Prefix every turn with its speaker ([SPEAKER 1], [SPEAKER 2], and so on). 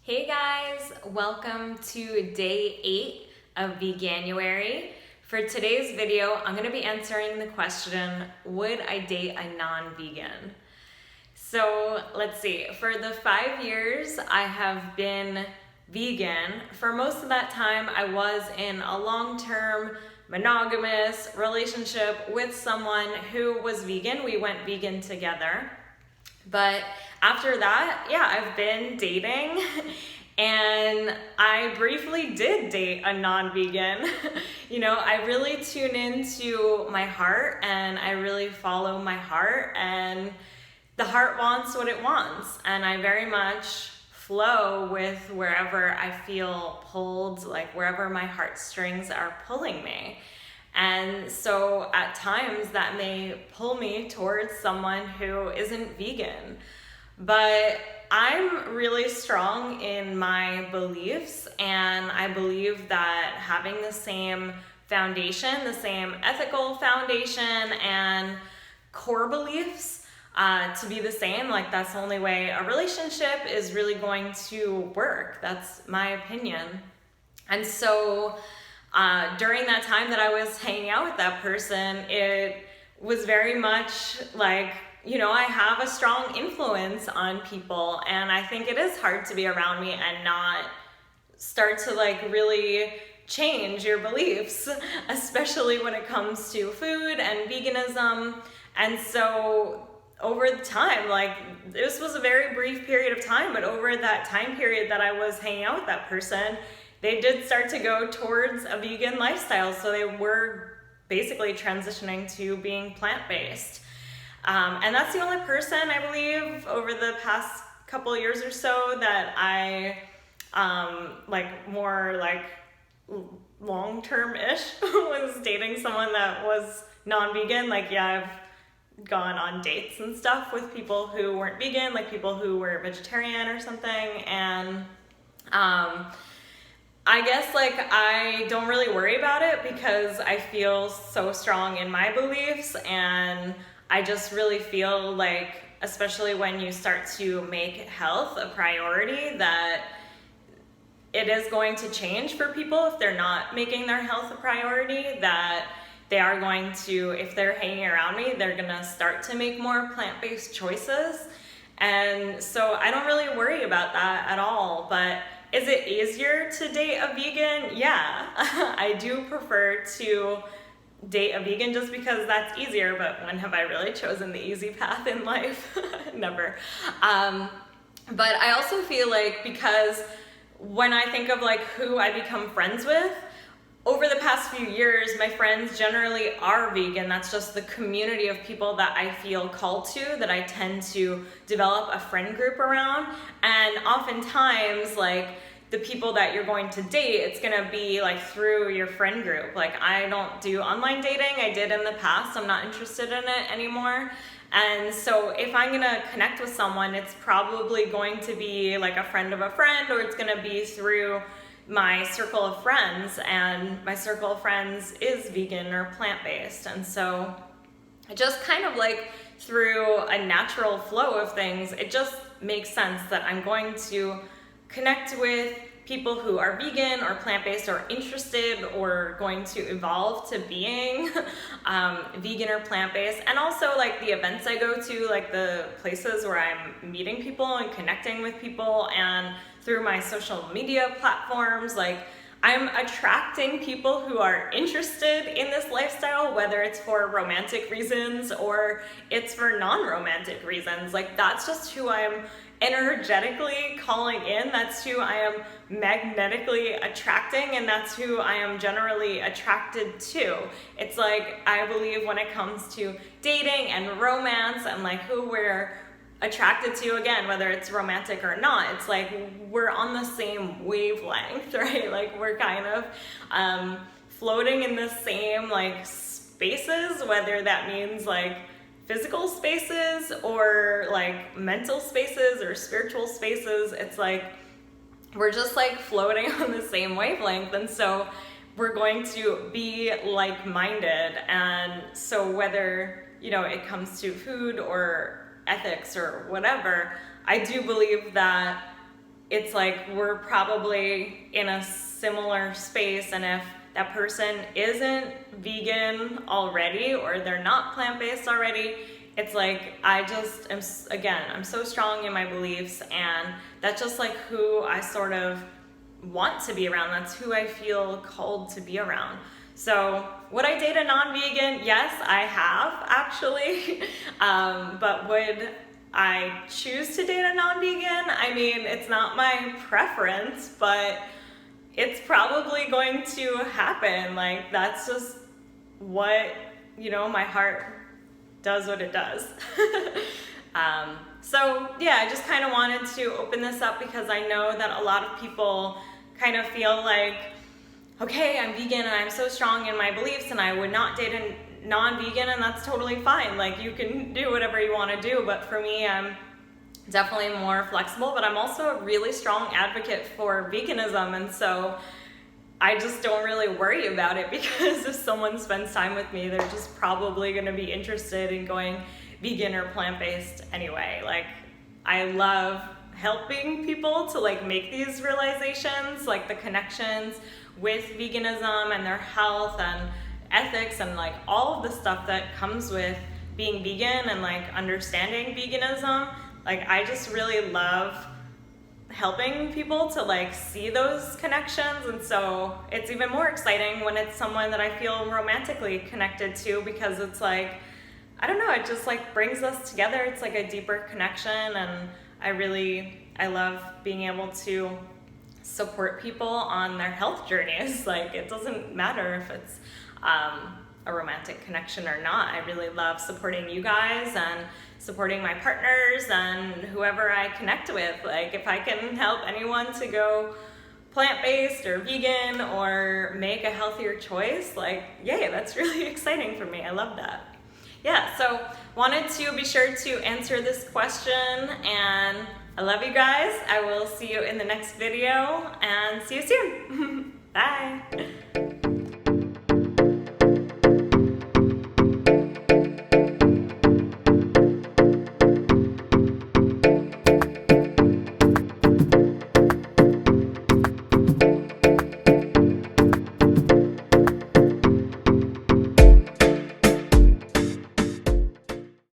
[SPEAKER 1] Hey guys, welcome to day 8 of Veganuary. For today's video, I'm going to be answering the question, would I date a non-vegan? So let's see, for the 5 years I have been vegan. For most of that time I was in a long-term monogamous relationship with someone who was vegan. We went vegan together. But after that, I've been dating and I briefly did date a non-vegan. I really tune into my heart and I really follow my heart, and the heart wants what it wants. And I very much flow with wherever I feel pulled, like wherever my heartstrings are pulling me. And so at times that may pull me towards someone who isn't vegan. But I'm really strong in my beliefs, and I believe that having the same foundation, the same ethical foundation and core beliefs to be the same, like that's the only way a relationship is really going to work. That's my opinion. And so during that time that I was hanging out with that person, it was very much like, I have a strong influence on people, and I think it is hard to be around me and not start to really change your beliefs, especially when it comes to food and veganism. And so over the time, this was a very brief period of time, but over that time period that I was hanging out with that person, they did start to go towards a vegan lifestyle. So they were basically transitioning to being plant-based. And that's the only person, I believe, over the past couple of years or so that I, more long-term-ish was dating someone that was non-vegan. I've gone on dates and stuff with people who weren't vegan, like people who were vegetarian or something. And I guess I don't really worry about it because I feel so strong in my beliefs, and I just really feel like, especially when you start to make health a priority, that it is going to change for people if they're not making their health a priority, that they are going to, if they're hanging around me, they're gonna start to make more plant-based choices. And so I don't really worry about that at all. But is it easier to date a vegan? Yeah, I do prefer to date a vegan just because that's easier, but when have I really chosen the easy path in life? Never. But I also feel because when I think of who I become friends with, over the past few years, my friends generally are vegan. That's just the community of people that I feel called to, that I tend to develop a friend group around. And oftentimes, the people that you're going to date, it's gonna be through your friend group. I don't do online dating. I did in the past. I'm not interested in it anymore. And so if I'm gonna connect with someone, it's probably going to be a friend of a friend, or it's gonna be through my circle of friends, and my circle of friends is vegan or plant-based. And so it just kind of through a natural flow of things, it just makes sense that I'm going to connect with people who are vegan or plant-based or interested or going to evolve to being vegan or plant-based. And also the events I go to, the places where I'm meeting people and connecting with people, and through my social media platforms, I'm attracting people who are interested in this lifestyle, whether it's for romantic reasons or it's for non-romantic reasons. That's just who I'm energetically calling in. That's who I am magnetically attracting, and that's who I am generally attracted to. It's I believe when it comes to dating and romance and who we're attracted to, again, whether it's romantic or not, it's we're on the same wavelength, right? We're kind of floating in the same spaces, whether that means physical spaces or mental spaces or spiritual spaces. It's we're just floating on the same wavelength, and so we're going to be like-minded. And so whether it comes to food or ethics or whatever, I do believe that it's like we're probably in a similar space, and if that person isn't vegan already or they're not plant-based already, it's like I just am, again, I'm so strong in my beliefs, and that's just like who I sort of want to be around. That's who I feel called to be around. So would I date a non-vegan? Yes, I have actually. But would I choose to date a non-vegan? I mean, it's not my preference, but it's probably going to happen. Like, that's just what, you know, my heart does what it does. So yeah, I just kind of wanted to open this up because I know that a lot of people kind of feel like, okay, I'm vegan and I'm so strong in my beliefs and I would not date a non-vegan, and that's totally fine. Like, you can do whatever you want to do, but for me, I'm definitely more flexible, but I'm also a really strong advocate for veganism, and so I just don't really worry about it because if someone spends time with me, they're just probably going to be interested in going vegan or plant-based anyway. Like, I love helping people to like make these realizations, like the connections with veganism and their health and ethics and like all of the stuff that comes with being vegan and like understanding veganism. Like, I just really love helping people to like see those connections, and so it's even more exciting when it's someone that I feel romantically connected to, because it's like, I don't know, it just like brings us together. It's like a deeper connection, and I love being able to support people on their health journeys. Like, it doesn't matter if it's a romantic connection or not. I really love supporting you guys and supporting my partners and whoever I connect with. Like, if I can help anyone to go plant-based or vegan or make a healthier choice, like, yay, that's really exciting for me. I love that. Yeah, so wanted to be sure to answer this question, and I love you guys. I will see you in the next video, and see you soon. Bye.